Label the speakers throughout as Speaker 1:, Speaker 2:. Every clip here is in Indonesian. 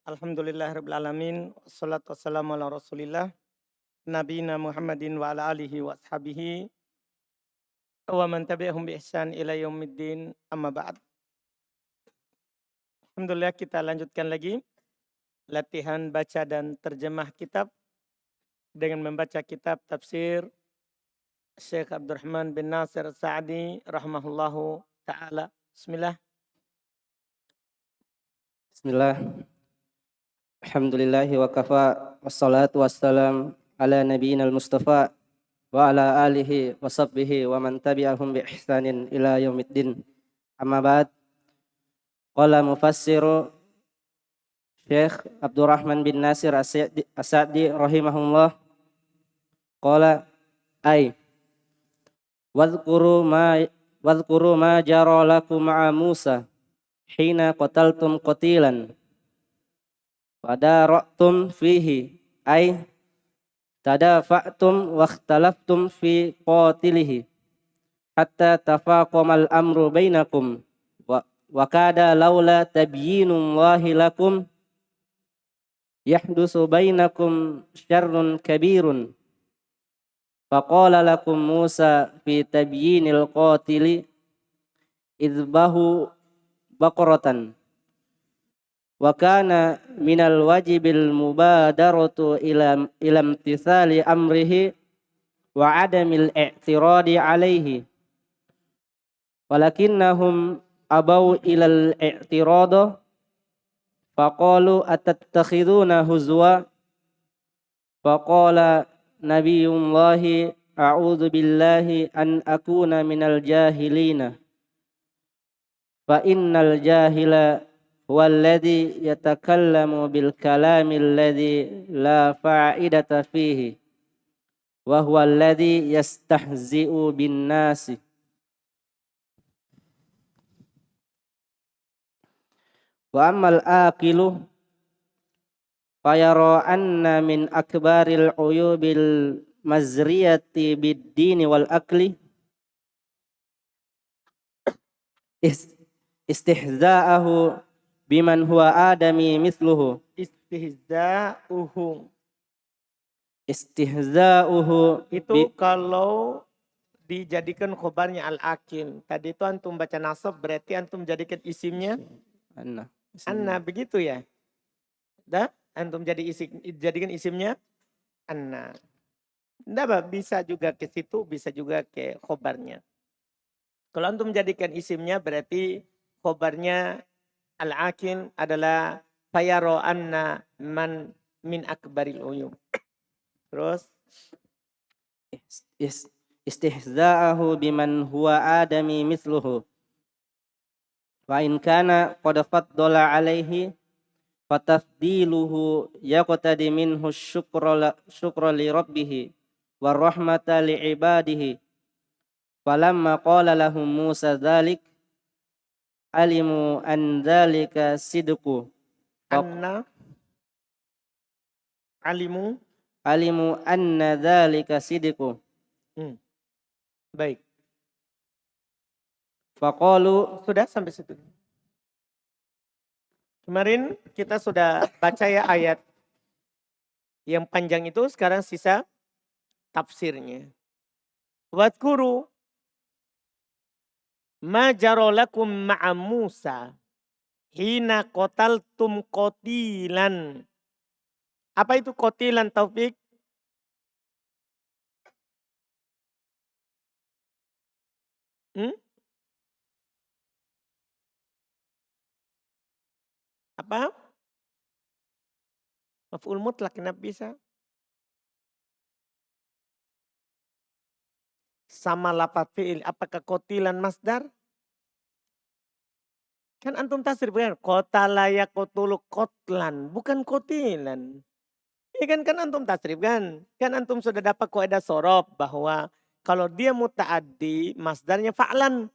Speaker 1: Alhamdulillahirabbil alamin, wassalatu wassalamu ala Rasulillah, nabiyina Muhammadin wa ala alihi wa ashabihi wa man tabi'ahum bi ihsan ila yaumiddin, amma ba'd. Alhamdulillah kita lanjutkan lagi latihan baca dan terjemah kitab dengan membaca kitab tafsir Syekh Abdurrahman bin Nasir Sa'di rahimahullahu taala. Bismillah.
Speaker 2: Bismillah. Alhamdulillahi wa kafa. Wassalatu wassalam ala nabiyyina al-mustafa wa ala alihi wa sahbihi wa man tabi'ahum bi ihsanin ila yaumiddin. Amma ba'd. Qala mufassiru Syekh Abdurrahman bin Nasir As-Sa'di rahimahullah. Qala ay wadhkuru ma jara lakum ma'a Musa hina qataltum qatilan fadara'tum fihi ay tadafa'tum wa ikhtalaftum fi qatilihi hatta tafaqamal amru bainakum wa kada laula tabyinullahi lakum yahdusu bainakum syarrun kabirun faqala lakum Musa fi tabyinil qatili idbahu baqaratan wa kana minal wajibil mubadaratu ila imtithali amrihi wa adamil i'tiradi alaihi walakinnahum abaw ilal i'tirada faqalu atattakhiduna huzwa faqala nabiyullahi a'udzu billahi an akuna minal jahilina fa innal jahila huwa alladhi yatakallamu bil kalami alladhi la fa'idata fihi wa huwa alladhi yastahzi'u bin nasi wa ammal aqilu fayara anna min akbaril uyubil mazriyati bid dini wal akli istihza'ahu biman huwa adami mithluhu istihza'uhu
Speaker 1: Itu kalau dijadikan khobarnya al-akin. Tadi itu antum baca nasab berarti antum jadikan isimnya anna, begitu ya? Dah, antum jadikan isimnya anna. Nggak, bisa juga ke situ, bisa juga ke khobarnya. Kalau antum jadikan isimnya berarti khobarnya al-akin adalah fayaro anna man min akbaril uyum. Terus
Speaker 2: istihza'ahu biman huwa adami mithluhu wa in kana qad faddala alaihi fatafdiluhu yaqtadi minhu syukra li rabbih wa rahmata li ibadihi falamma qala lahum Musa dhalik alimu an dhalika sidqu alimu anna dhalika sidqu.
Speaker 1: Baik.
Speaker 2: Faqalu,
Speaker 1: sudah sampai situ. Kemarin kita sudah baca ya ayat yang panjang itu, sekarang sisa tafsirnya. Wadhkuru ma jarolakum ma'a Musa hina qataltum qatilan. Apa itu qatilan, Taufik? Apa? Maf'ul mutlak, kenapa bisa? Sama lafaz fi'il, apakah qatilan masdar? Kan antum tasrif kan? Qatala yaqtulu qatlan, bukan qatilan. Ini kan antum tasrif kan? Kan antum sudah dapat kaidah sorob bahwa kalau dia muta'addi masdarnya fa'lan.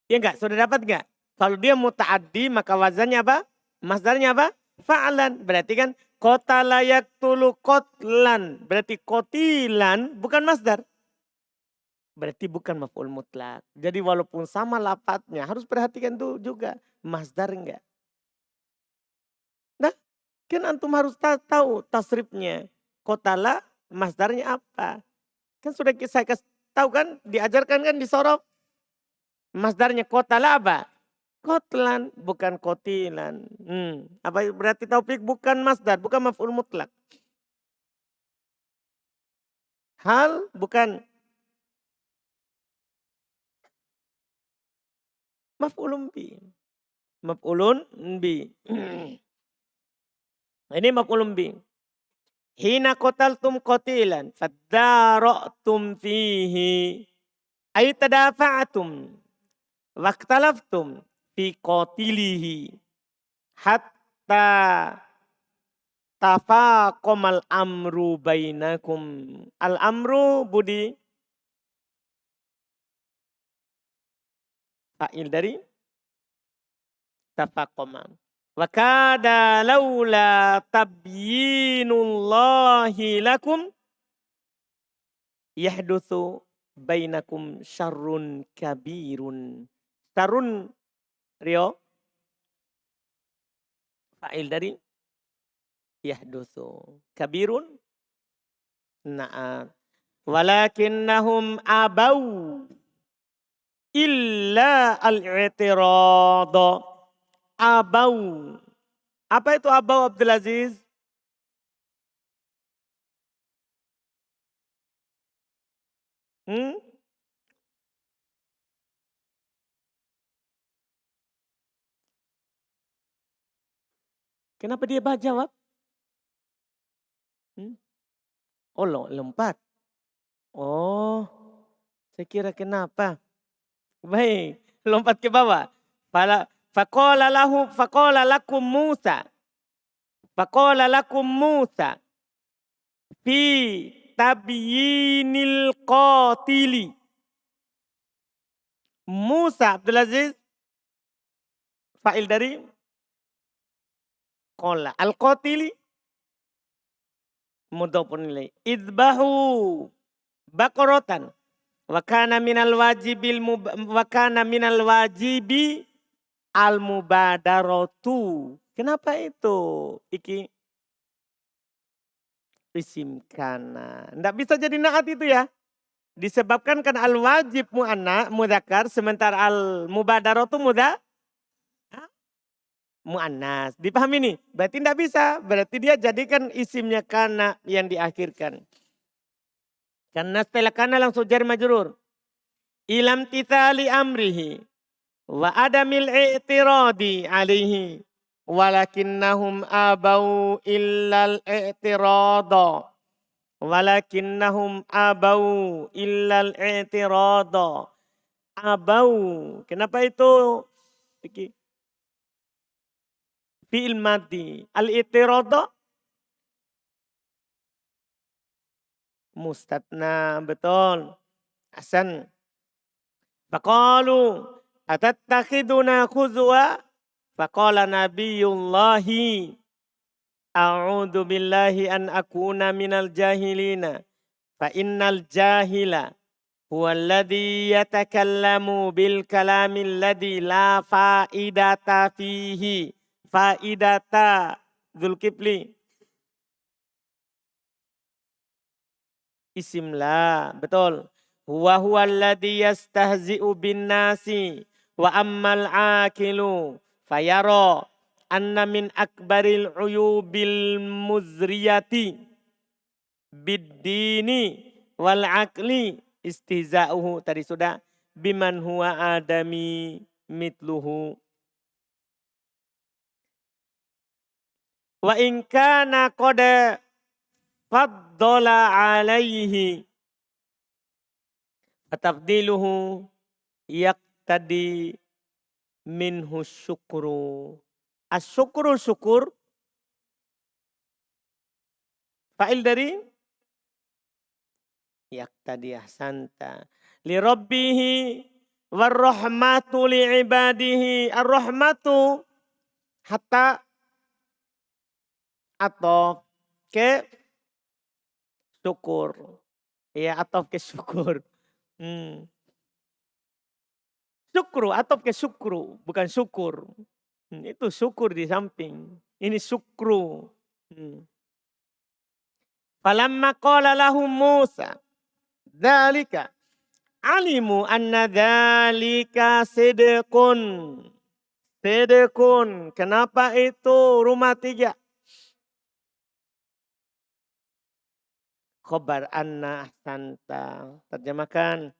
Speaker 1: Ya enggak? Sudah dapat enggak? Kalau dia muta'addi maka wazannya apa? Masdarnya apa? Fa'lan. Berarti kan qatala yaqtulu qatlan. Berarti qatilan bukan masdar. Berarti bukan maf'ul mutlak. Jadi walaupun sama lafadznya harus perhatikan tuh juga masdar enggak. Nah, Kan antum harus tahu tasrifnya. Qatala masdarnya apa. Kan sudah saya kasih tahu kan, diajarkan kan di sorof. Masdarnya qatala apa? Qatlan, bukan kotilan. Apa berarti taufik bukan masdar, bukan maf'ul mutlak. Hal bukan maf'ulun bi. Maf'ulun bi. Ini maf'ulun bi. Hina qataltum qatilan fadara'tum fihi ay tadafa'tum waqtalaftum fi qatilihi hatta tafaqamal amru bainakum. Al amru budi fa'il dari tafaqama. Wa kada laula tabyinullahi lakum yahdutsu bainakum syarrun kabirun. Syarrun Rio fa'il dari yahdutsu. Kabirun na'am. Walakinnahum abau illa al-i'tirada. Abau. Apa itu abau, Abdul Aziz? Kenapa dia jawab? Oh, lompat. Oh, saya kira kenapa? Baik, lompat ke bawah. Faqala lakum Musa. Faqala lakum Musa. Fi tabyinil qatili. Musa, Abdul Aziz. Fa'il dari qala. Al-qatili. Mudhafun ilaih. Idbahu baqaratan. Wa kana minal wajibi al-mubadaratu. Kenapa itu? Iki isim kana. Nggak bisa jadi naat itu ya. Disebabkan kan al-wajib mudzakkar sementara al-mubadaratu muannas. Dipahami nih? Berarti nggak bisa. Berarti dia jadikan isimnya kana yang diakhirkan. Karena setelah kana langsung jar majrur. Ilam tithali amrihi wa adamil i'tiradi alaihi walakinnahum abau illal i'tirada. Walakinnahum abau illal i'tirada. Abau. Kenapa itu? Fi'il madi. Al-i'tirada mustatna, betul. Hasan. Faqalu atattakhiduna khuzwa? Faqala nabiyullahi a'udzu billahi an akuna minal jahilina. Fa innal jahila huwa alladhi yatakallamu bil kalamil ladhi la faidata fihi. Faidata Zulkifli. Isim la, betul. Huwa alladhi yastahzi'u bin nasi wa ammal akilu fayara anna min akbaril uyubil muzriyati biddini wal akli istihza'uhu. Tadi sudah. Biman huwa adami mitluhu. Wa in kana qad faddala alaihi atafdiluhu yaqtadi minhu syukru. Asyukru syukur. Fa'il dari yaqtadi ahsanta. Li rabbihi warrahmatu li ibadihi. Ar-rahmatu hatta atau ke syukur. Ya, atau ke syukur. Syukru atau ke syukru, bukan syukur. Itu syukur di samping. Ini syukru. Falamma qala lahum Musa dzalika alimu anna dzalika sidqun. Sidqun. Kenapa itu rumah 3? Khobar anna ahsanta. Terjemahkan.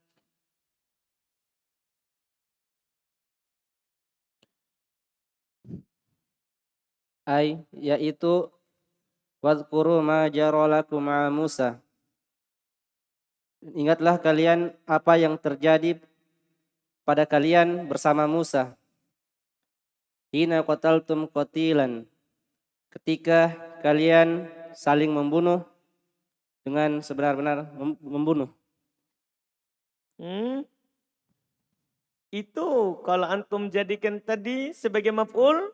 Speaker 2: Yaitu wadhkuru ma jaralakum ma'a Musa. Ingatlah kalian apa yang terjadi pada kalian bersama Musa. Hina qataltum qatilan. Ketika kalian saling membunuh dengan sebenar-benar membunuh.
Speaker 1: Itu kalau antum jadikan tadi sebagai maf'ul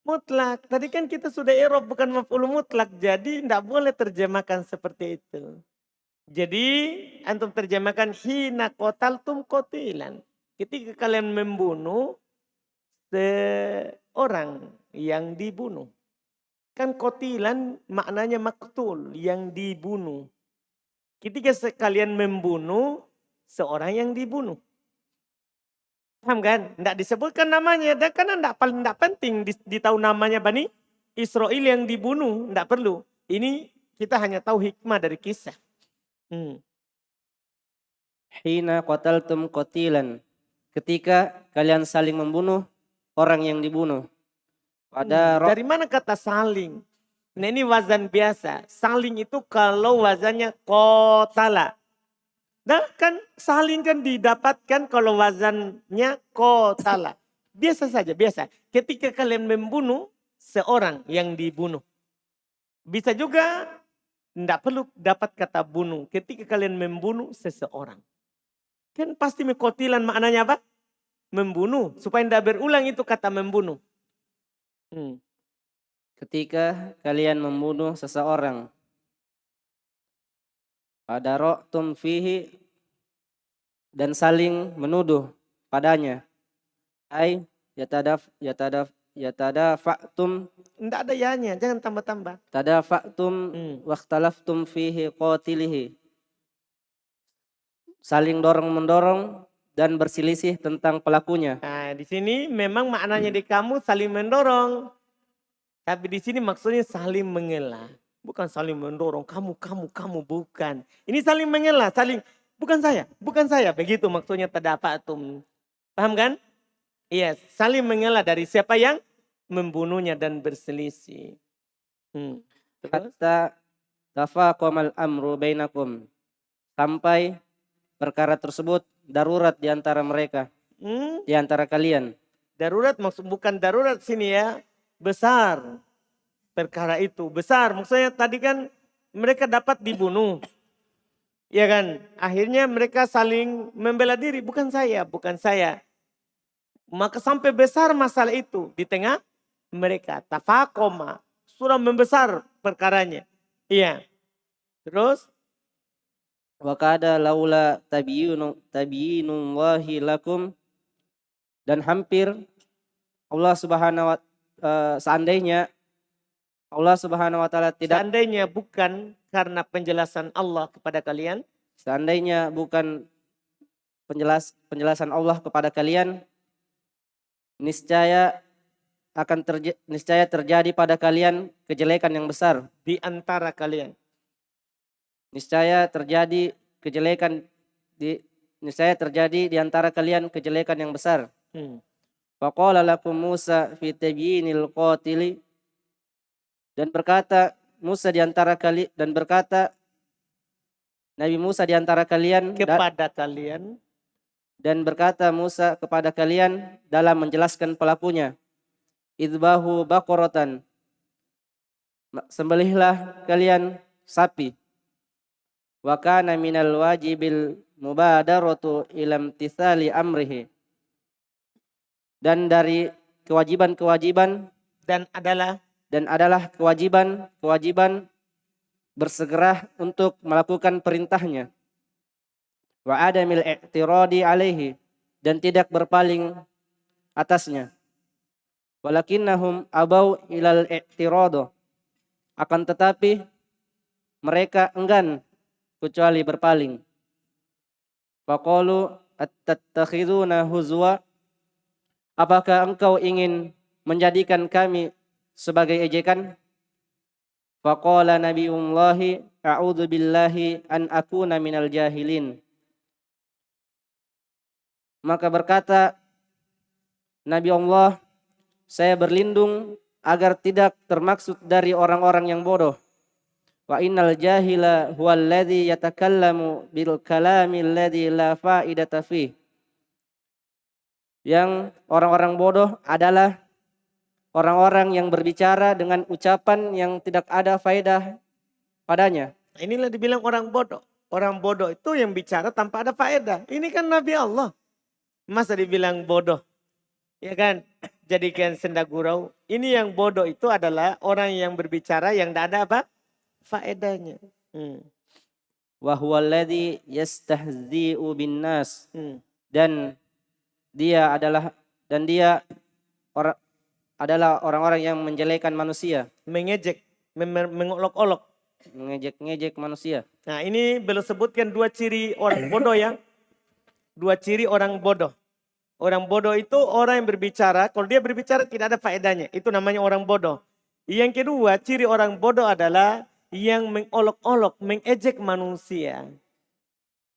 Speaker 1: mutlak. Tadi kan kita sudah i'rab bukan maf'ul mutlak. Jadi tidak boleh terjemahkan seperti itu. Jadi antum terjemahkan hina qataltum qatilan. Ketika kalian membunuh seorang yang dibunuh. Kan qatilan maknanya maktul, yang dibunuh. Ketika kalian membunuh seorang yang dibunuh. Paham kan? Tidak disebutkan namanya. Dan karena tidak penting ditahu namanya Bani Israel yang dibunuh. Tidak perlu. Ini kita hanya tahu hikmah dari kisah.
Speaker 2: Hina qataltum qatilan. Ketika kalian saling membunuh orang yang dibunuh.
Speaker 1: Dari mana kata saling? Nah ini wazan biasa. Saling itu kalau wazannya qatala. Nah kan saling kan didapatkan kalau wazannya qatala. Biasa saja, biasa. Ketika kalian membunuh seorang yang dibunuh. Bisa juga tidak perlu dapat kata bunuh. Ketika kalian membunuh seseorang. Kan pasti kotilan maknanya apa? Membunuh. Supaya tidak berulang itu kata membunuh.
Speaker 2: Ketika kalian membunuh seseorang. Fadara'tum fihi. Dan saling menuduh padanya. Yatadafa'tum.
Speaker 1: Tidak ada ya-nya, jangan tambah-tambah.
Speaker 2: Tadafa'tum wakhtalaftum fihi qatilihi. Saling dorong-mendorong dan berselisih tentang pelakunya.
Speaker 1: Nah, di sini memang maknanya di kamu saling mendorong. Tapi di sini maksudnya saling menghela. Bukan saling mendorong, kamu, bukan. Ini saling menghela, bukan saya. Begitu maksudnya tadafa'tum. Paham kan? Iya, saling menghela dari siapa yang membunuhnya dan berselisih.
Speaker 2: Hatta tafaqamal amru bainakum. Sampai perkara tersebut darurat di antara mereka. Di antara kalian.
Speaker 1: Darurat maksud bukan darurat sini ya. Besar. Perkara itu besar. Maksudnya tadi kan mereka dapat dibunuh. Ya kan? Akhirnya mereka saling membela diri. Bukan saya. Maka sampai besar masalah itu di tengah mereka. Tafakoma. Sudah membesar perkaranya. Iya. Terus.
Speaker 2: Wa kada laula tabiyinullahi lakum. Dan hampir Allah Subhanahu wa seandainya Allah Subhanahu wa taala tidak,
Speaker 1: seandainya bukan karena penjelasan Allah kepada kalian,
Speaker 2: seandainya bukan penjelasan Allah kepada kalian, niscaya terjadi pada kalian kejelekan yang besar
Speaker 1: di antara kalian.
Speaker 2: Niscaya terjadi di antara kalian kejelekan yang besar. Faqala lakum Musa fi tabyinil qatili. Dan berkata Nabi Musa di antara kalian
Speaker 1: kepada kalian.
Speaker 2: Dan berkata Musa kepada kalian dalam menjelaskan pelakunya. Idbahu baqaratan. Sembelihlah kalian sapi. Wa kana minal wajibil mubadaratu ila imtithali amrihi. Dan dari kewajiban-kewajiban dan adalah kewajiban bersegera untuk melakukan perintahnya. Wa adamil i'tiradi alaihi, dan tidak berpaling atasnya. Walakinnahum abau ilal i'tiradu. Akan tetapi mereka enggan kecuali berpaling. Faqalu attattakhiduna huzwa, apakah engkau ingin menjadikan kami sebagai ejekan? Faqala nabiyullahi a'udzu billahi an akuna minal jahilin. Maka berkata Nabi Allah, saya berlindung agar tidak termaksud dari orang-orang yang bodoh. Wa innal jahila huwallazi yatakallamu bil kalami alladzi la fa'idata fih. Yang orang-orang bodoh adalah orang-orang yang berbicara dengan ucapan yang tidak ada faedah padanya.
Speaker 1: Inilah dibilang orang bodoh. Orang bodoh itu yang bicara tanpa ada faedah. Ini kan Nabi Allah. Masa dibilang bodoh? Ya kan? Jadikan senda gurau. Ini yang bodoh itu adalah orang yang berbicara yang tidak ada apa? Faedahnya.
Speaker 2: Wa huwallazi yastahzi'u bin nas. Dan dia adalah orang-orang yang menjelekan manusia.
Speaker 1: Mengejek, mengolok-olok.
Speaker 2: Mengejek-ngejek manusia.
Speaker 1: Nah ini belum sebutkan dua ciri orang bodoh ya. Dua ciri orang bodoh. Orang bodoh itu orang yang berbicara, kalau dia berbicara tidak ada faedahnya. Itu namanya orang bodoh. Yang kedua, ciri orang bodoh adalah yang mengolok-olok, mengejek manusia.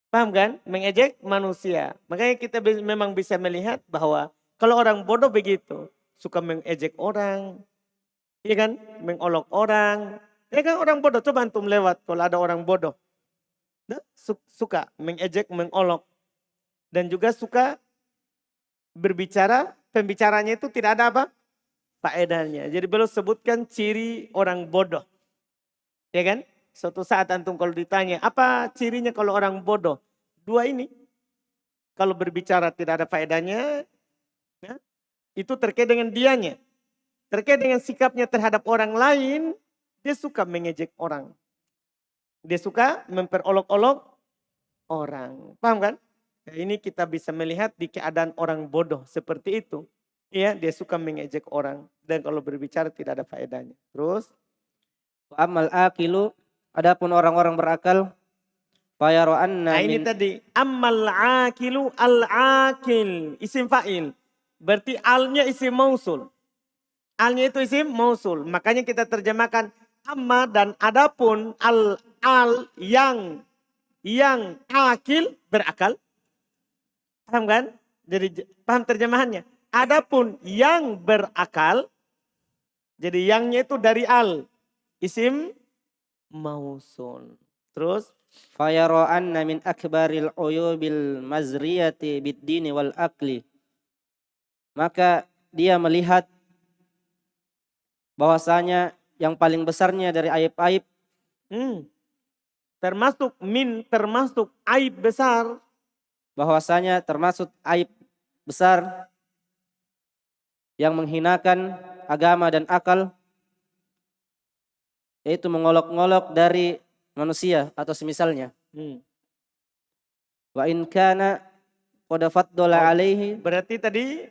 Speaker 1: Paham kan? Mengejek manusia. Makanya kita memang bisa melihat bahwa kalau orang bodoh begitu, suka mengejek orang, iya kan? Mengolok orang. Ya kan orang bodoh, coba antum lewat kalau ada orang bodoh. Nah, suka mengejek, mengolok. Dan juga suka berbicara, pembicaranya itu tidak ada apa? Faedahnya. Jadi belum sebutkan ciri orang bodoh. Ya kan? Suatu saat antum kalau ditanya, apa cirinya kalau orang bodoh? Dua ini. Kalau berbicara tidak ada faedahnya, ya, itu terkait dengan dianya. Terkait dengan sikapnya terhadap orang lain, dia suka mengejek orang. Dia suka memperolok-olok orang. Paham kan? Nah, ini kita bisa melihat di keadaan orang bodoh seperti itu. Ya, dia suka mengejek orang. Dan kalau berbicara tidak ada faedahnya. Terus.
Speaker 2: Amal akilu, adapun orang-orang berakal.
Speaker 1: Nah ini tadi. Amal akilu al-akil. Isim fa'il. Berarti alnya isim mausul. Alnya itu isim mausul. Makanya kita terjemahkan amma dan adapun al yang akil berakal. Paham kan? Jadi paham terjemahannya. Adapun yang berakal, jadi yangnya itu dari al, isim mausul. Terus
Speaker 2: fayara'anna min akbaril uyubil mazriyati bid-dini wal akli. Maka dia melihat bahwasanya yang paling besarnya dari aib-aib, termasuk aib besar, bahwasanya termasuk aib besar yang menghinakan agama dan akal, yaitu mengolok-ngolok dari manusia atau semisalnya. Wa in kana qad faddala alaihi,
Speaker 1: berarti tadi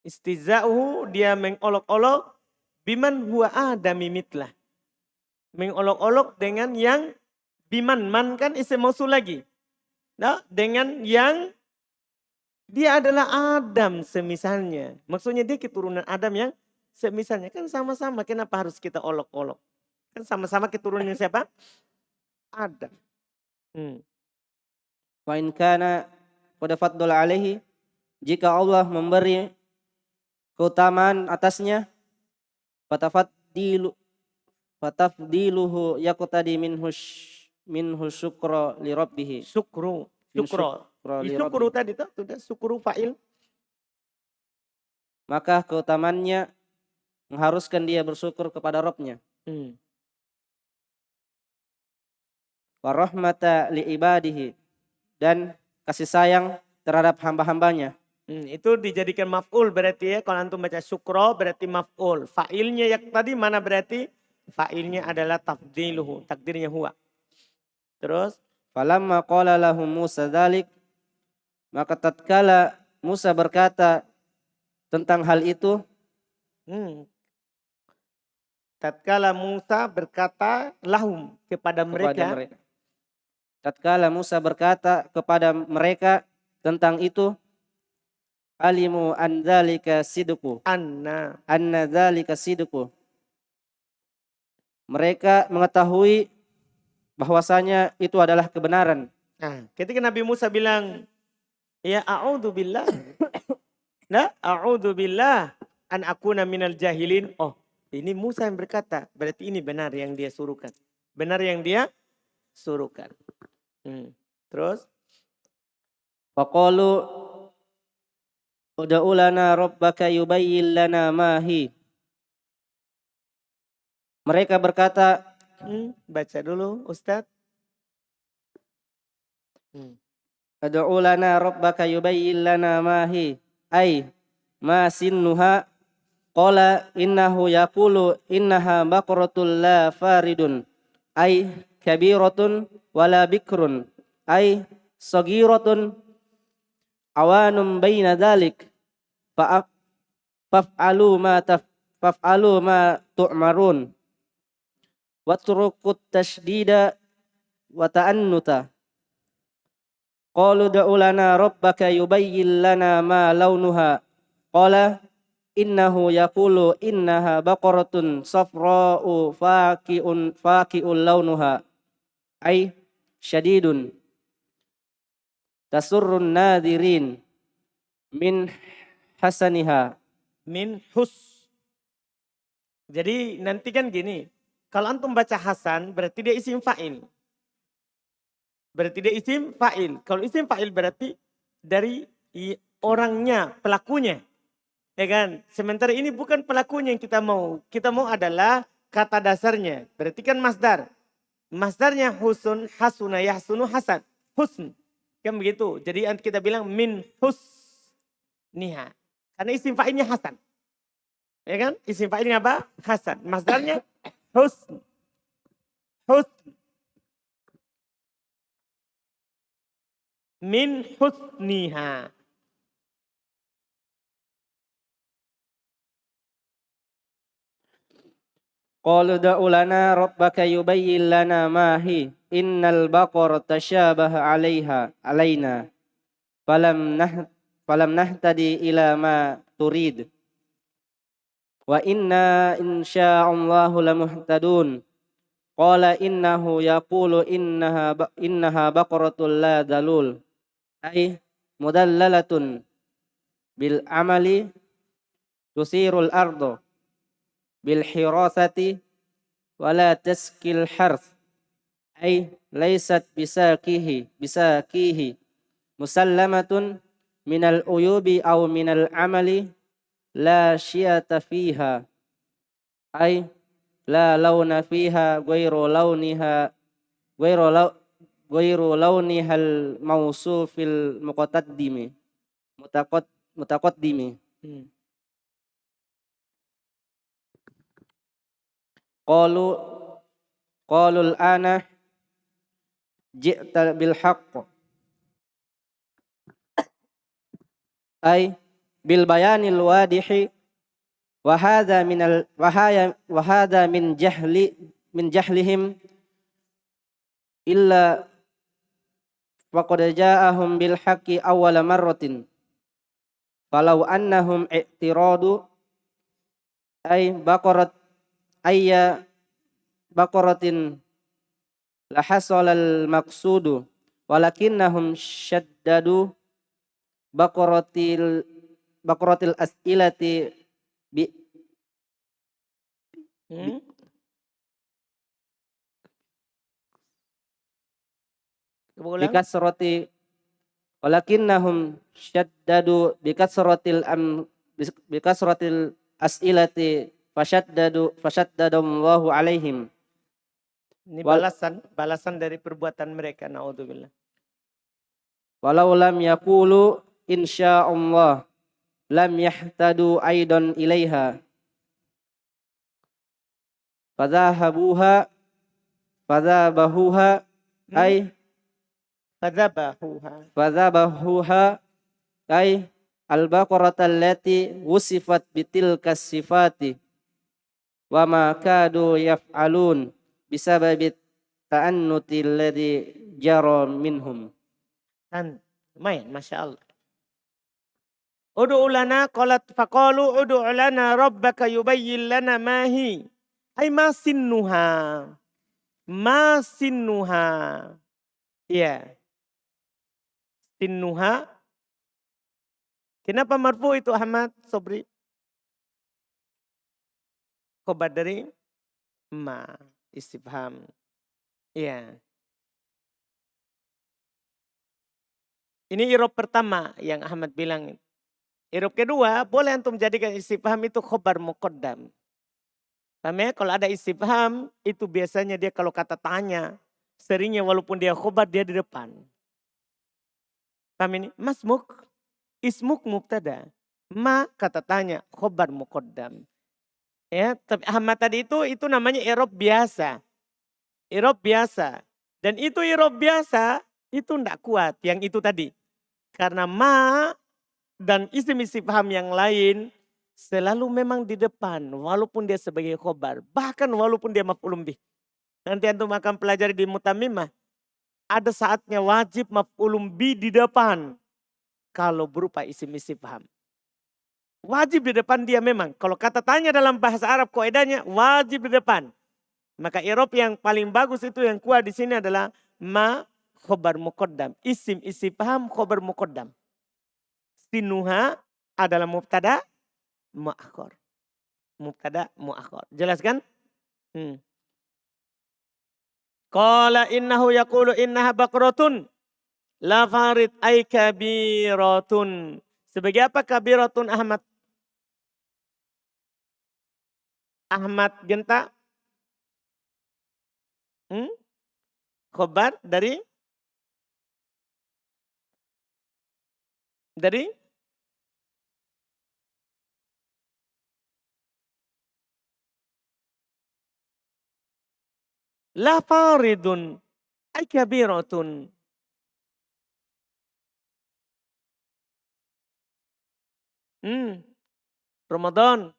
Speaker 1: istiza'uhu dia mengolok-olok biman huwa adami mitlah. Mengolok-olok dengan yang biman, man kan isim mausul lagi. Nah, dengan yang dia adalah Adam semisalnya. Maksudnya dia keturunan Adam yang semisalnya. Kan sama-sama, kenapa harus kita olok-olok? Kan sama-sama keturunannya siapa? Adam.
Speaker 2: Wa in kana qad faddala alaihi, jika Allah memberi keutamaan atasnya, fatafdiluhu yaqtadi minhu syukra li rabbih.
Speaker 1: Syukru tadi tuh sudah syukru fa'il.
Speaker 2: Maka keutamaannya mengharuskan dia bersyukur kepada Rabbnya. Wa rahmata li ibadihi, dan kasih sayang terhadap hamba-hambanya.
Speaker 1: Itu dijadikan maf'ul berarti ya. Kalau antum baca syukro berarti maf'ul. Fa'ilnya yang tadi mana berarti? Fa'ilnya adalah tafdiluhu. Takdirnya huwa. Terus.
Speaker 2: Falamma qala lahum Musa dzalik, maka tatkala Musa berkata tentang hal itu,
Speaker 1: Tatkala Musa berkata lahum kepada mereka.
Speaker 2: Tatkala Musa berkata kepada mereka tentang itu, alimu an dzalika sidqu. Anna dzalika sidqu. Mereka mengetahui bahwasanya itu adalah kebenaran.
Speaker 1: Nah, ketika Nabi Musa bilang, ya a'udzubillah. Nah, a'udzubillah an akuna minal jahilin. Oh, ini Musa yang berkata, berarti ini benar yang dia suruhkan. Benar yang dia suruhkan. Terus?
Speaker 2: Faqalu ud'u lana rabbaka yubayyin lana ma hi. Mereka berkata,
Speaker 1: baca dulu Ustaz.
Speaker 2: ud'u lana rabbaka yubayyin lana ma hi. Ay ma sinnuha. Qala innahu yaqulu innaha baqaratul la faridun. Ay kabiratun wala bikrun. Ay sagiratun awanum baina dhalik. Faf'alu ma tu'marun. Watrukut tashdida wa ta'annuta. Qalu da'u lana rabbaka yubayyin lana ma launuha. Qala innahu yaqulu innaha baqaratun safra'u faqi'un launuha. Ay syadidun tasurrun nadirin min hasaniha.
Speaker 1: Min hus. Jadi nanti kan gini, kalau antum baca Hasan berarti dia isim fa'il. Berarti dia isim fa'il. Kalau isim fa'il berarti dari orangnya, pelakunya. Ya kan? Sementara ini bukan pelakunya yang kita mau. Kita mau adalah kata dasarnya. Berarti kan masdar. Masdarnya husun, hasuna, yahsunu, hasan. Husn. Kan begitu. Jadi kita bilang min husniha. Karena isim fa'ilnya hasan. Ya kan? Isim fa'ilnya apa? Hasan. Masdarnya husn. Husn. Min husniha.
Speaker 2: Qalu da'u lana rabbaka yubayyin lana ma hi. Innal baqara tashabaha 'alaina. Falam nahtadi ila ma turid. Wa inna insya'allahu lamuhtadun. Qala innahu yaqulu innaha baqaratul la dalul. Ay mudallalatun bil amali tusirul ardo bil hirasati wala taskil harth. Ay laysat bisakihi musallamatun minal uyubi aw minal amali la syiyata fiha. Ay la launa fiha ghairu launihal mausufil muqaddimi. Qalul ana ji'ta bil haqq. Ay bil bayanil wadihi wa hadha min jahlihim illa faqad ja'ahum bil haqqi awwala marratin. Falau annahum i'tiradu ay baqaratin lahasalal maqsudu walakinnahum shaddadu baqaratil as'ilati bikasrati walakinnahum shaddadu bikasratil as'ilati fashaddadallahu alaihim.
Speaker 1: Ini balasan dari perbuatan mereka. Naudzubillah.
Speaker 2: Walau lam yaqulu insyaallah lam yahtadu aidan ilaiha. Fadhabahuha ay al-baqarata allati wusifat bitilkas sifati wa ma kadu yaf'alun bisababi ta'annuti alladhi jara minhum.
Speaker 1: Kan, lumayan, Masya Allah. Udu'u lana qalat faqalu udu'u lana rabbaka yubayyin lana mahi. Ay masinnuha. Masinnuha. Iya. Sinnuha. Kenapa marfu itu Ahmad Sobri? Khobar dari ma. Istifham. Iya. Ini irob pertama yang Ahmad bilang. Irob kedua, boleh antum jadikan istifham itu khobar muqaddam. Paham ya? Kalau ada istifham, itu biasanya dia kalau kata tanya, seringnya walaupun dia khobar, dia di depan. Paham ini? Masmuk, ismuk mubtada. Ma kata tanya, khobar muqaddam. Ya, tapi Ahmad tadi itu namanya irob biasa. Irob biasa. Dan itu irob biasa, itu tidak kuat yang itu tadi. Karena ma dan isim istifham yang lain selalu memang di depan walaupun dia sebagai khobar. Bahkan walaupun dia maf'ulun bih. Nanti antum akan pelajari di mutammimah. Ada saatnya wajib maf'ulun bih di depan. Kalau berupa isim istifham. Wajib di depan dia memang. Kalau kata tanya dalam bahasa Arab kaidahnya wajib di depan. Maka irob yang paling bagus itu yang kuat di sini adalah ma khobar muqaddam. Isim istifham khobar muqaddam. Sinuha adalah mubtada mu'akhir. Mubtada mu'akhir. Jelas kan? Qala innahu yaqulu innaha baqratun la farid ay kabiratun. Sebagai apa kabiratun Ahmad? Ahmad Genta? Khobar dari la faridun ay kabiratun. Ramadan.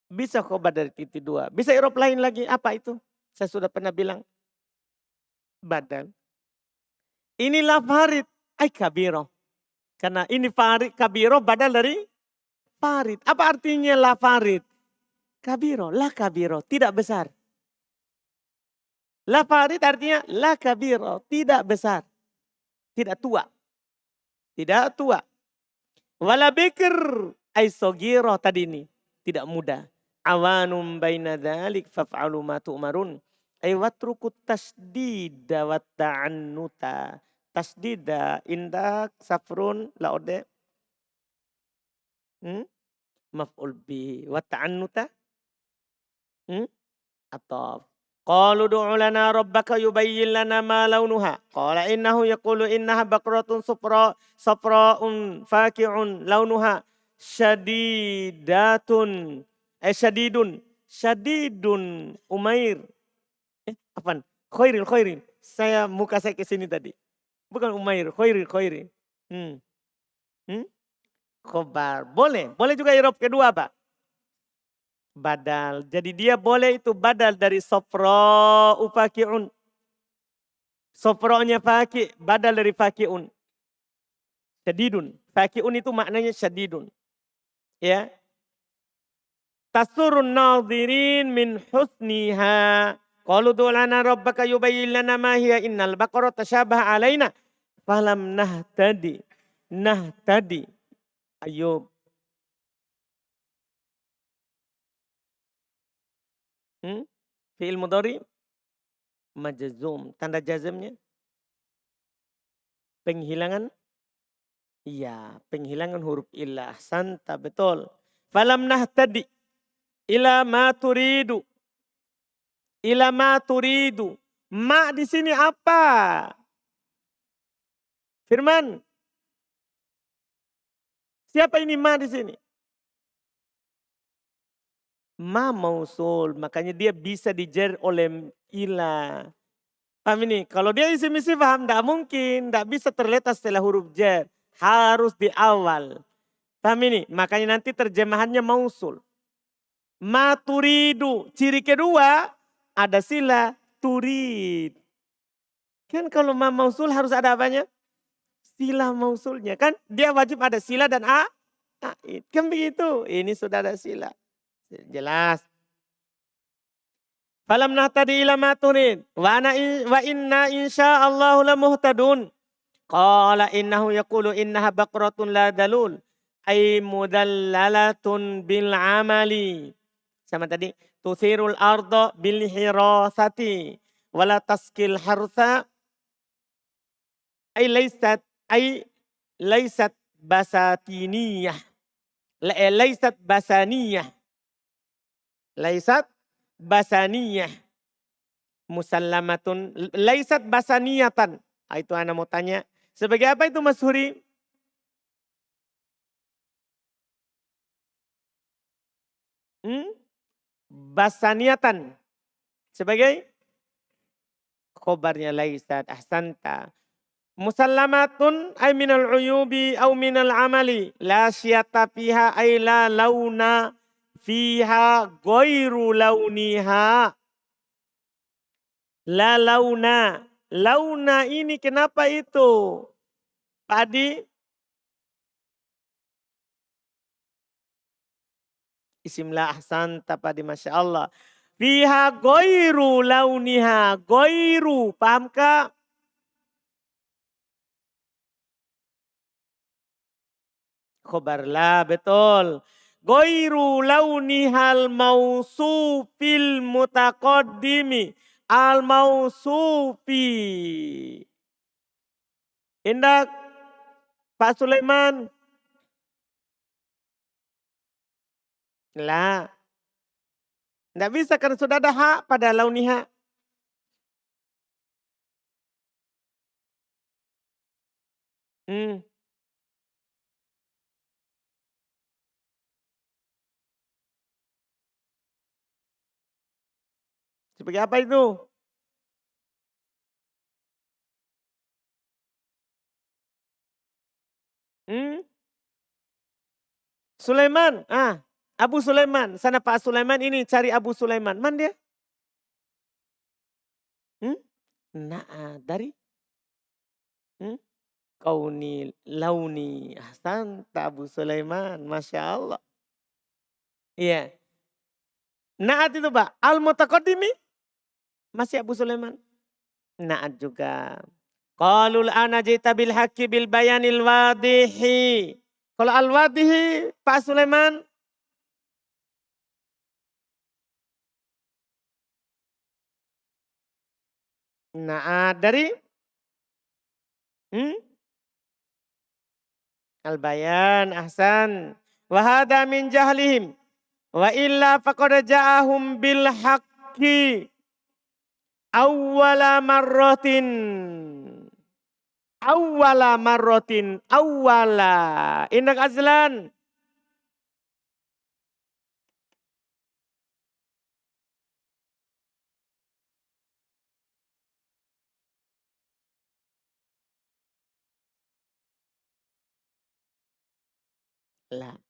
Speaker 1: Bisa khobar dari titik dua. Bisa irob lain lagi. Apa itu? Saya sudah pernah bilang. Badal. Ini la farid ay kabiro. Karena ini farid kabiro badal dari farid. Apa artinya la farid? Kabiro, la kabiro, tidak besar. La farid artinya la kabiro, tidak besar. Tidak tua. Tidak tua. Wala bikr ay sogiro tadi ini. Tidak muda. Awanum baina dhalik faf'alu ma tu'marun. Ay watruku tasdida wa ta'annuta. Tasdida indak safrun laode. Maf'ul bi wa ta'annuta. Atau qalu du'u lana rabbaka yubayyin lana ma launuha. Qala innahu yaqulu innaha baqratun safra'un faki'un launuha syadidatun syadidun umair. Apaan? Khairin. Muka saya ke sini tadi. Bukan umair, khairin. Khobar. Boleh juga irob kedua, Pak. Badal. Jadi dia boleh itu badal dari sofro ufaki'un. Sofro'nya faki, badal dari faki'un. Syadidun. Faki'un itu maknanya syadidun. Ya. Tasurun nadhirin min husniha. Qalu du'lana rabbaka yubayyin lana ma hiya innal baqara tashabaha alaina. Falam nahtadi. Ayub. Fi'il mudhari majzum. Tanda jazmnya penghilangan. Iya, penghilangan huruf illah. Santa betul. Falam nahtadi ila ma turidu. Ma di sini apa? Firman. Siapa ini ma di sini? Ma mausul, makanya dia bisa dijer oleh ila. Paham ini? Kalau dia isim istifham, tidak mungkin, tidak bisa terletak setelah huruf jar. Harus di awal. Paham ini? Makanya nanti terjemahannya mausul. Ma turidu. Ciri kedua ada sila turid. Kan kalau ma mausul harus ada apanya? Sila mausulnya. Kan dia wajib ada sila dan a'id. Kan begitu. Ini sudah ada sila. Jelas. Falam nahtadi ila ma turid. Wa inna insya'allahu lamuhtadun. Qala innahu yaqulu innaha baqratun la dalul. Ay mudallalatun bil amali. Sama tadi. Tuthirul arda bil hirasati. Wala taskil harsa. Ay laysat basatiniyah. Laysat basaniyah. Laysat basaniyah. Musallamatun. Laysat basaniyatan. Itu anak mau tanya. Sebagai apa itu Mas Huri? Basaniyatan. Sebagai khobarnya laysat. Ahsanta. Musallamatun ay minal uyubi au minal amali. La syata fiha ay la launa fiha ghairu launiha. La launa. Launa ini kenapa itu? Pak Adi? Isimlah ahsan Pak Adi, Masya Allah. Fiha ghairu launiha. Ghairu, pahamkah? Khobar la, betul. Ghairu launihal mausufil mutaqaddimi. Al mausufi. Indak Pak Sulaiman. Lah. Tidak bisa karena sudah ada hak pada launiha. Sebagai apa itu? Sulaiman. Abu Sulaiman. Sana Pak Sulaiman ini cari Abu Sulaiman. Mana dia? Nah, dari? Kauni launi. Ahsan Abu Sulaiman. Masya Allah. Iya. Naat itu Pak. Al-Mutaqaddimi. Masih Abu Sulaiman. Naat juga. Qalul ana jita bil haqqi bil bayanil wadihi. Kalau al-wadihi Pak Sulaiman. Naat dari? Al-bayan, ahsan. Wahada min jahlihim. Wa illa faqad ja'ahum bil haqqi. Awwala marratin. Awwala marratin. Awwala. Indak azlan. Lah.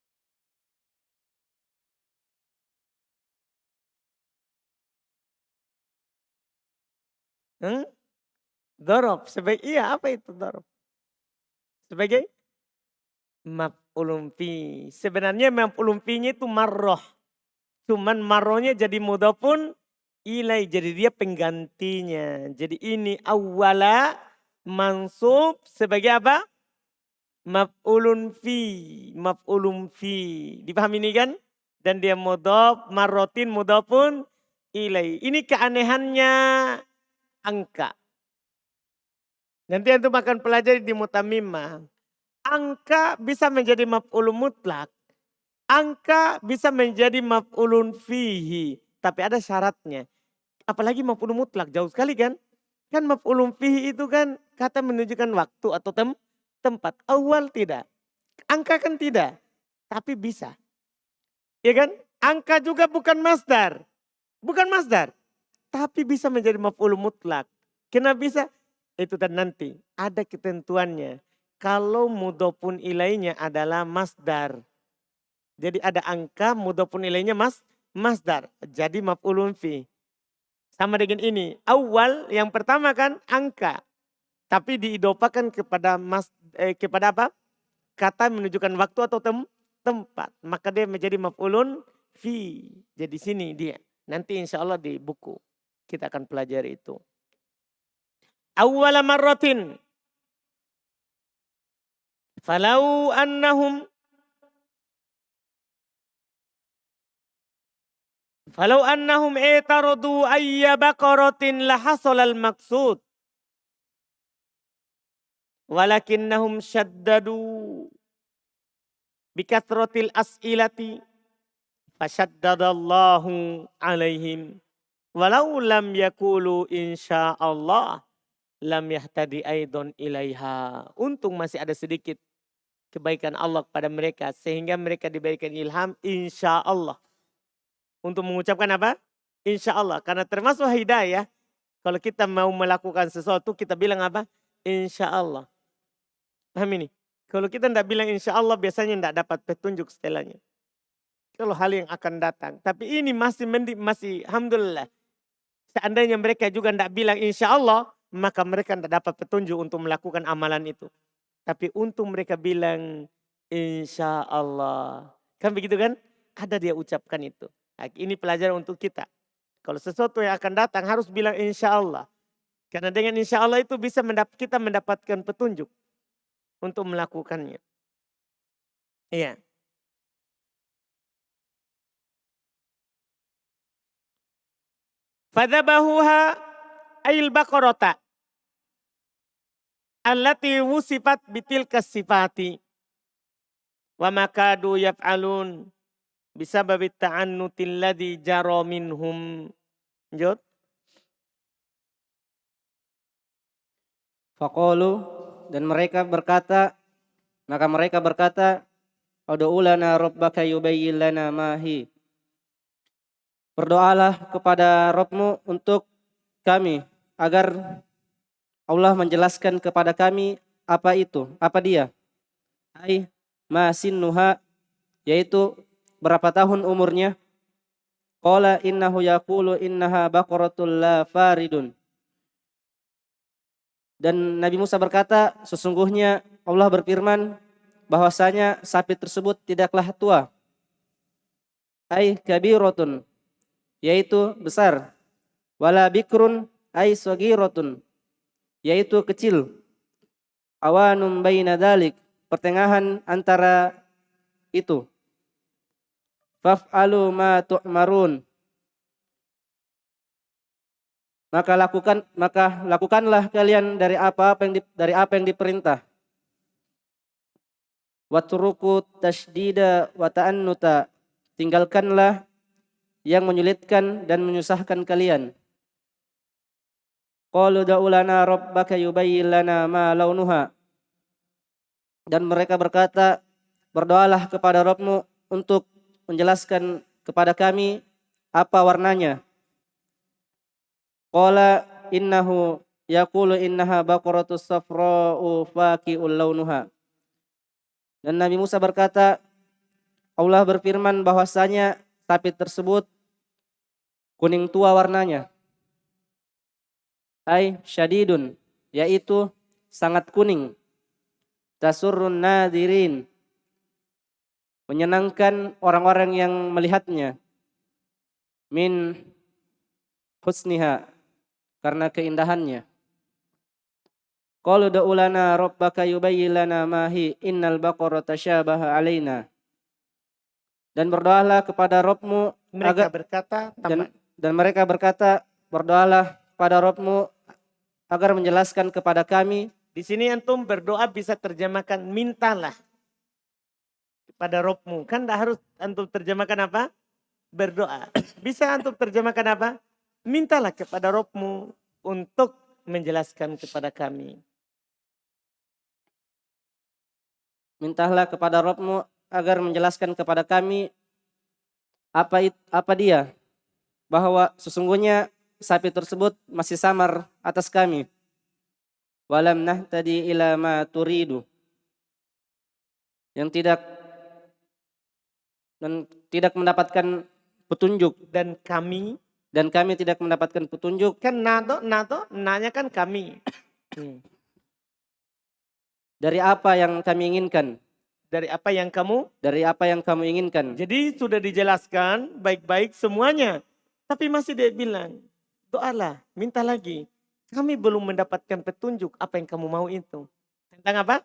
Speaker 1: Dorob. Iya apa itu dorob? Sebagai maf'ulun fi. Sebenarnya maf'ulun fi-nya itu marroh. Cuman marrohnya jadi mudhafun ilai. Jadi dia penggantinya. Jadi ini awwala mansub sebagai apa? Maf'ulun fi. Maf'ulun fi. Dipahami ini kan? Dan dia mudhaf, marrotin mudhafun ilai. Ini keanehannya angka. Nanti antum akan pelajari di mutamimah. Angka bisa menjadi maf'ulun mutlak. Angka bisa menjadi maf'ulun fihi. Tapi ada syaratnya. Apalagi maf'ulun mutlak, jauh sekali kan? Kan maf'ulun fihi itu kan kata menunjukkan waktu atau tempat. Awal tidak. Angka kan tidak. Tapi bisa. Ya kan? Angka juga bukan masdar. Bukan masdar. Tapi bisa menjadi maf'ulun mutlak. Kenapa bisa? Itu dan nanti ada ketentuannya. kalau mudhofun ilainya adalah masdar. Jadi ada angka mudhofun ilainya masdar. Jadi maf'ulun fi. Sama dengan ini. Awal yang pertama kan angka. Tapi diidopakan kepada kepada apa? Kata menunjukkan waktu atau tempat. Maka dia menjadi maf'ulun fi. Jadi sini dia. Nanti insya Allah di buku kita akan pelajari itu. Awwala marratin. Falau annahum i'taradu ayya baqaratin lahasalal maqsud. Walakinnahum syaddadu bikathratil as'ilati fasyaddadallahu alaihim. Walau lam yakulu insyaallah lam yahtadi aidon ilaiha. Untung masih ada sedikit kebaikan Allah kepada mereka sehingga mereka diberikan ilham insyaallah. Untuk mengucapkan apa? Insyaallah. Karena termasuk hidayah. Kalau kita mau melakukan sesuatu kita bilang apa? Insyaallah. Paham ini? Kalau kita tidak bilang insyaallah biasanya tidak dapat petunjuk setelahnya. Kalau hal yang akan datang. Tapi ini masih alhamdulillah. Seandainya mereka juga tidak bilang insyaallah. Maka mereka tidak dapat petunjuk untuk melakukan amalan itu. Tapi untung mereka bilang insyaallah. Kan begitu kan? Ada dia ucapkan itu. Nah, ini pelajaran untuk kita. Kalau sesuatu yang akan datang harus bilang insyaallah. Karena dengan insyaallah itu bisa kita mendapatkan petunjuk untuk melakukannya. Iya. Fadzabahuha ayil baqarata allati wusifat bitilkas sifati wa makadu yaf'alun bisababi ta'annutil ladzi jara minhum. Lanjut.
Speaker 2: Faqalu, dan mereka berkata, Ud'u lana rabbaka yubayyin lana ma hi. Berdoalah kepada Rabbmu untuk kami agar Allah menjelaskan kepada kami apa dia. Ai ma sinnuha, yaitu berapa tahun umurnya. Qala innahu yaqulu innaha baqaratul la faridun. Dan Nabi Musa berkata, sesungguhnya Allah berfirman bahwasanya sapi tersebut tidaklah tua. Ai kabiratun, yaitu besar. Wala bikrun ai sagiratun, yaitu kecil. Awanum baina dalik, pertengahan antara itu. Faf'alu ma tu'marun, maka lakukanlah kalian dari apa yang diperintah. Watruku tasydida wa ta'annuta, tinggalkanlah yang menyulitkan dan menyusahkan kalian. Qalu da'u lana rabbaka yubayyin lana ma launuha, dan mereka berkata, berdoalah kepada Rabbmu untuk menjelaskan kepada kami apa warnanya. Qala innahu yaqulu innaha baqaratus safra'u faqi'ul launuha. Dan Nabi Musa berkata, Allah berfirman bahwasanya sapi tersebut kuning tua warnanya. Ai syadidun, yaitu sangat kuning. Tasurrun nadirin, menyenangkan orang-orang yang melihatnya. Min husniha, karena keindahannya. Qalu da'u lana rabbaka yubayyin lana ma hi innal baqara tasyabaha alaina. Dan berdoalah kepada Rabbmu dan mereka berkata, berdoalah kepada Rabbmu agar menjelaskan kepada kami.
Speaker 1: Di sini antum berdoa bisa terjemahkan mintalah kepada Rabbmu. Kan tidak harus antum terjemahkan apa? Berdoa. Bisa antum terjemahkan apa? Mintalah kepada Rabbmu untuk menjelaskan kepada kami.
Speaker 2: Mintalah kepada Rabbmu agar menjelaskan kepada kami apa dia, bahwa sesungguhnya sapi tersebut masih samar atas kami. Walam nahtadi ila ma turidu, yang tidak mendapatkan petunjuk,
Speaker 1: dan kami
Speaker 2: tidak mendapatkan petunjuk.
Speaker 1: kan nanya kan kami.
Speaker 2: Dari apa yang kami inginkan?
Speaker 1: Dari apa yang kamu?
Speaker 2: Dari apa yang kamu inginkan?
Speaker 1: Jadi sudah dijelaskan baik-baik semuanya. Tapi masih dia bilang, doalah, minta lagi. Kami belum mendapatkan petunjuk apa yang kamu mau itu. Tentang apa?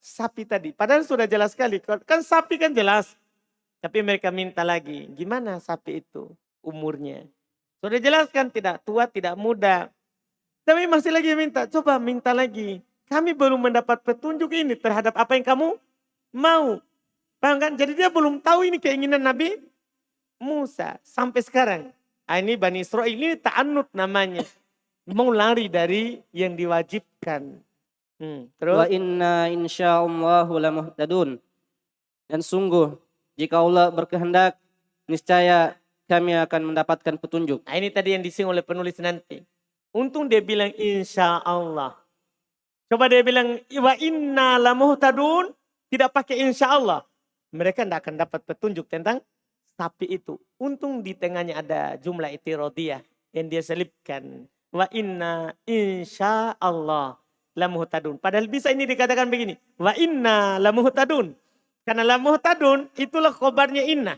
Speaker 1: Sapi tadi. Padahal sudah jelas sekali. Kan sapi kan jelas. Tapi mereka minta lagi. Gimana sapi itu umurnya? Sudah jelaskan tidak tua, tidak muda. Tapi masih lagi minta. Coba minta lagi. Kami belum mendapat petunjuk ini terhadap apa yang kamu mau. Paham kan? Jadi dia belum tahu ini keinginan Nabi Musa. Sampai sekarang. Ini Bani Israel ini ta'annud namanya. Mau lari dari yang diwajibkan. Terus?
Speaker 2: Wa inna insyaallahu lamuhtadun. Dan sungguh jika Allah berkehendak niscaya kami akan mendapatkan petunjuk.
Speaker 1: Ini tadi yang disinggung oleh penulis nanti. Untung dia bilang insya Allah. Coba dia bilang wa inna lamuhtadun. Tidak pakai insya Allah. Mereka tidak akan dapat petunjuk tentang sapi itu. Untung di tengahnya ada jumlah itirodiyah yang dia selipkan. Wa inna insya Allah lamuhtadun. Padahal bisa ini dikatakan begini. Wa inna lamuhtadun. Karena lamuhtadun itulah khobarnya inna.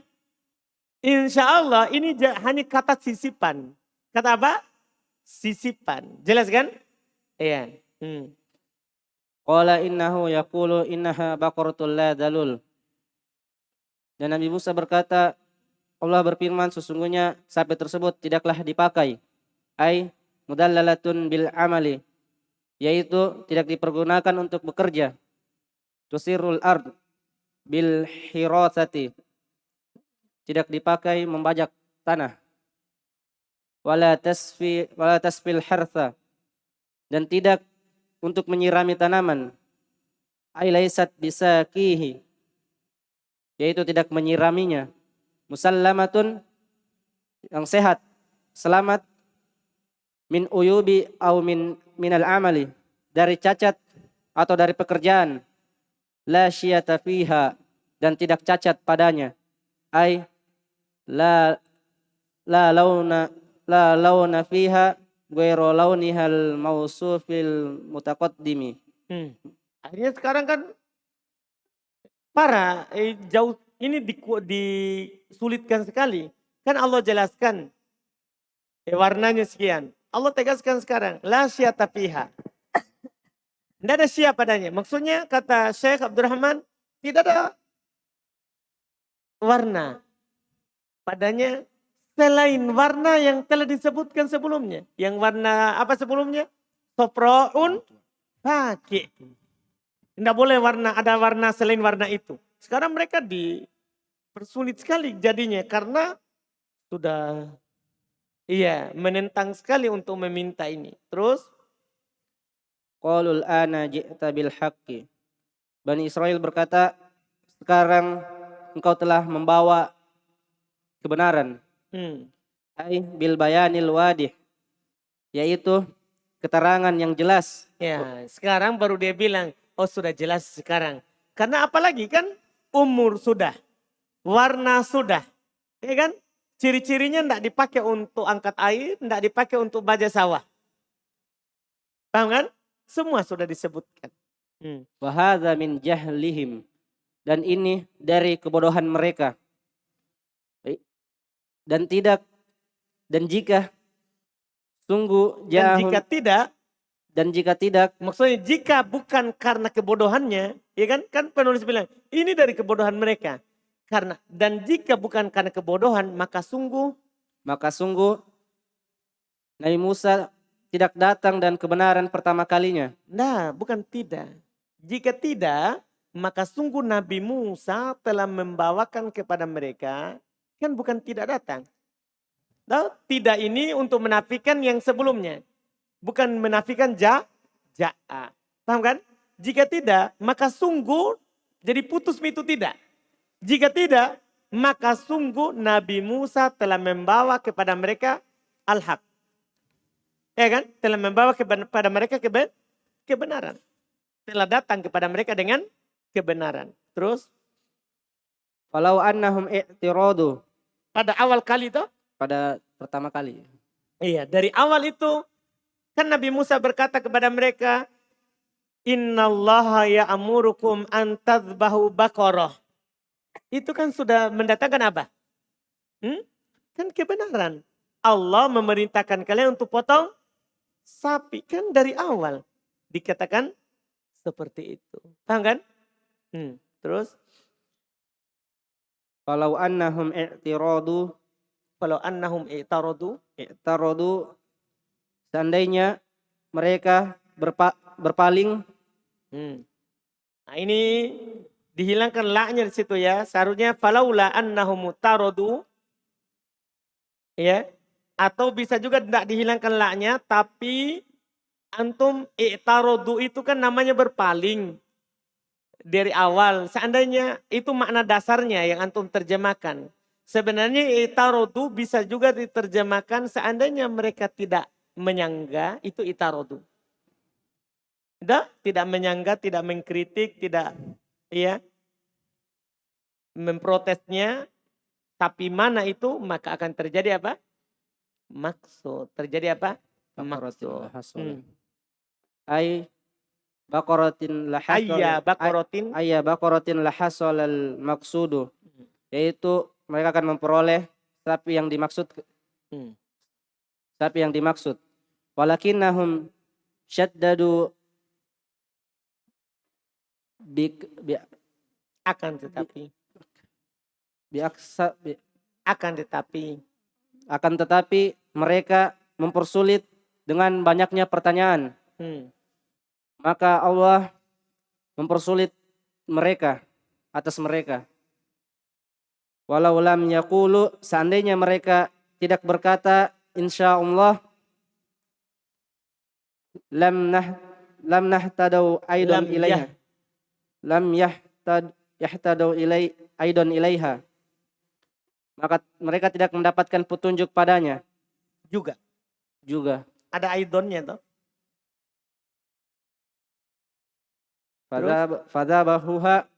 Speaker 1: Insya Allah ini hanya kata sisipan. Kata apa? Sisipan. Jelas kan? Iya.
Speaker 2: Qala innahu yaqulu innaha baqaratul la dalul. Dan Nabi Musa berkata, Allah berfirman sesungguhnya sapi tersebut tidaklah dipakai. Ai mudallalatun bil amali. Yaitu tidak dipergunakan untuk bekerja. Tusirul ard bil hirasati. Tidak dipakai membajak tanah. Wala tasfil hartha. Dan tidak untuk menyirami tanaman. Ai laisat bisaqihi. Yaitu tidak menyiraminya. Musallamatun yang sehat, selamat min uyubi au minal amali, dari cacat atau dari pekerjaan. La syiyata fiha, dan tidak cacat padanya. Ai la launa fiha ghairu launihal mausufil mutaqaddimi.
Speaker 1: Akhirnya sekarang kan jauh ini disulitkan sekali. Kan Allah jelaskan warnanya sekian. Allah tegaskan sekarang la syiyata fiha. Tidak ada syia padanya. Maksudnya kata Syekh Abdurrahman tidak ada warna padanya selain warna yang telah disebutkan sebelumnya. Yang warna apa sebelumnya? Sofro'un pakai. Tidak boleh ada warna selain warna itu. Sekarang mereka dipersulit sekali jadinya karena sudah menentang sekali untuk meminta ini. Terus
Speaker 2: Qalul ana ji'ta bil haqqi. Bani Israel berkata, sekarang engkau telah membawa kebenaran. Ai bil bayanil wadih. Yaitu keterangan yang jelas.
Speaker 1: Ya, sekarang baru dia bilang, oh sudah jelas sekarang. Karena apalagi kan umur sudah, warna sudah. Ya kan? Ciri-cirinya tidak dipakai untuk angkat air, tidak dipakai untuk baja sawah. Paham kan? Semua sudah disebutkan.
Speaker 2: Wa hadza min jahlihim. Dan ini dari kebodohan mereka. Dan jika sungguh jahun, dan jika tidak,
Speaker 1: maksudnya jika bukan karena kebodohannya, ya kan penulis bilang ini dari kebodohan mereka. Dan jika bukan karena kebodohan, maka sungguh Nabi Musa tidak datang dan kebenaran pertama kalinya. Nah, bukan tidak. Jika tidak, maka sungguh Nabi Musa telah membawakan kepada mereka, kan bukan tidak datang. Nah, tidak ini untuk menafikan yang sebelumnya. Bukan menafikan ja'a. Paham kan? Jika tidak, maka sungguh jadi putus itu tidak. Jika tidak, maka sungguh Nabi Musa telah membawa kepada mereka al-haq. Ya kan? Telah membawa kepada mereka kebenaran. Telah datang kepada mereka dengan kebenaran. Terus
Speaker 2: Falau annahum i'tiradu.
Speaker 1: pada awal kali itu,
Speaker 2: Pada pertama kali.
Speaker 1: iya dari awal itu kan Nabi Musa berkata kepada mereka, Innallaha ya'murukum an tadhbahu baqarah. Itu kan sudah mendatangkan apa? Kan kebenaran. Allah memerintahkan kalian untuk potong sapi. Kan dari awal dikatakan seperti itu. Paham kan? Terus
Speaker 2: Falau annahum i'tiradu.
Speaker 1: kalau annahum
Speaker 2: I'taradu. Seandainya mereka berpaling.
Speaker 1: Nah ini dihilangkan la-nya di situ ya. Seharusnya falaula annahum taradu. Ya. Atau bisa juga tidak dihilangkan la-nya. Tapi antum i'taradu itu kan namanya berpaling. Dari awal. Seandainya itu makna dasarnya yang antum terjemahkan. Sebenarnya i'taradu bisa juga diterjemahkan seandainya mereka tidak menyangga. Itu i'taradu. Tidak menyangga, tidak mengkritik, tidak ya memprotesnya, tapi mana itu maka akan terjadi apa? Maksud. Terjadi apa? Maksud.
Speaker 2: Ay baqaratin lahasal al maqsudu. Yaitu mereka akan memperoleh sapi yang dimaksud. Sapi yang dimaksud. Walakinnahum syaddadu
Speaker 1: akan tetapi
Speaker 2: mereka mempersulit dengan banyaknya pertanyaan. Maka Allah mempersulit mereka atas mereka. Walau lam yaqulu, seandainya mereka tidak berkata insyaallah lam nahtadau aidan ilaiha. Lam yahtadau aidan ilaiha. Maka mereka tidak mendapatkan petunjuk padanya.
Speaker 1: Juga. Ada aidonnya toh.
Speaker 2: Fadzabahuha.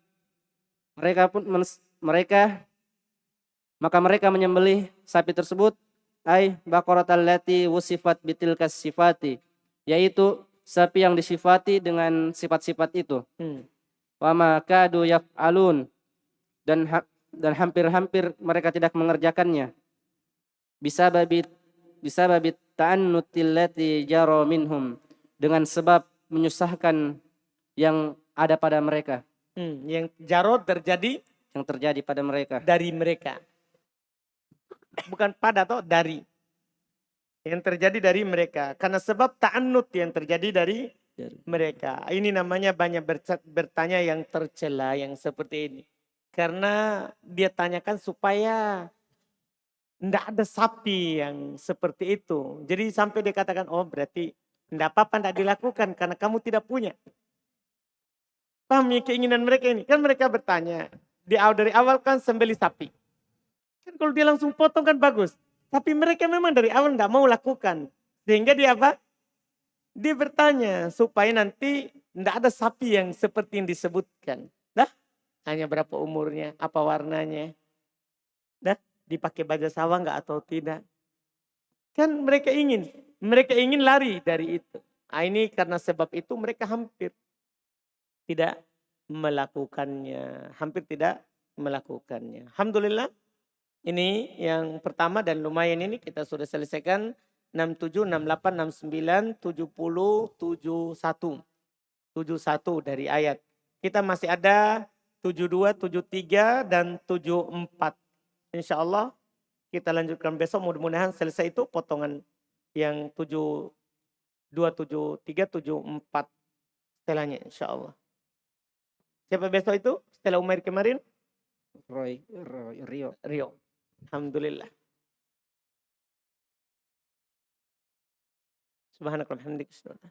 Speaker 2: Maka mereka menyembelih sapi tersebut. Ay baqaratal lati wusifat bitilkas sifati. Yaitu sapi yang disifati dengan sifat-sifat itu. Wa ma kadu yaf'alun. Dan hampir-hampir mereka tidak mengerjakannya. Bisa babit ta'annutil lati jaro minhum. Dengan sebab menyusahkan yang ada pada mereka.
Speaker 1: Yang jaro terjadi.
Speaker 2: Yang terjadi pada mereka.
Speaker 1: Dari mereka. Bukan pada atau dari. Yang terjadi dari mereka. Karena sebab ta'annut yang terjadi dari mereka. Ini namanya banyak bertanya yang tercela yang seperti ini. Karena dia tanyakan supaya tidak ada sapi yang seperti itu. Jadi sampai dia katakan, oh berarti tidak apa-apa tidak dilakukan karena kamu tidak punya. Paham ya keinginan mereka ini? Kan mereka bertanya, dari awal kan sembelih sapi. Kan kalau dia langsung potong kan bagus. Tapi mereka memang dari awal tidak mau lakukan. Sehingga dia apa? Dia bertanya supaya nanti tidak ada sapi yang seperti yang disebutkan. Hanya berapa umurnya, apa warnanya. Dipakai baju sawah enggak atau tidak. Kan mereka ingin lari dari itu. Nah, ini karena sebab itu mereka hampir tidak melakukannya. Alhamdulillah ini yang pertama dan lumayan ini kita sudah selesaikan 67, 68, 69, 70, 71. 71 dari ayat. Kita masih ada 72, 73 dan 74. Insya Allah kita lanjutkan besok. Mudah-mudahan selesai itu potongan yang 72, 73, 74 setelahnya insya Allah. Siapa besok itu? Setelah Umair kemarin? Rio. Alhamdulillah. Subhanakallahumma wa bihamdika.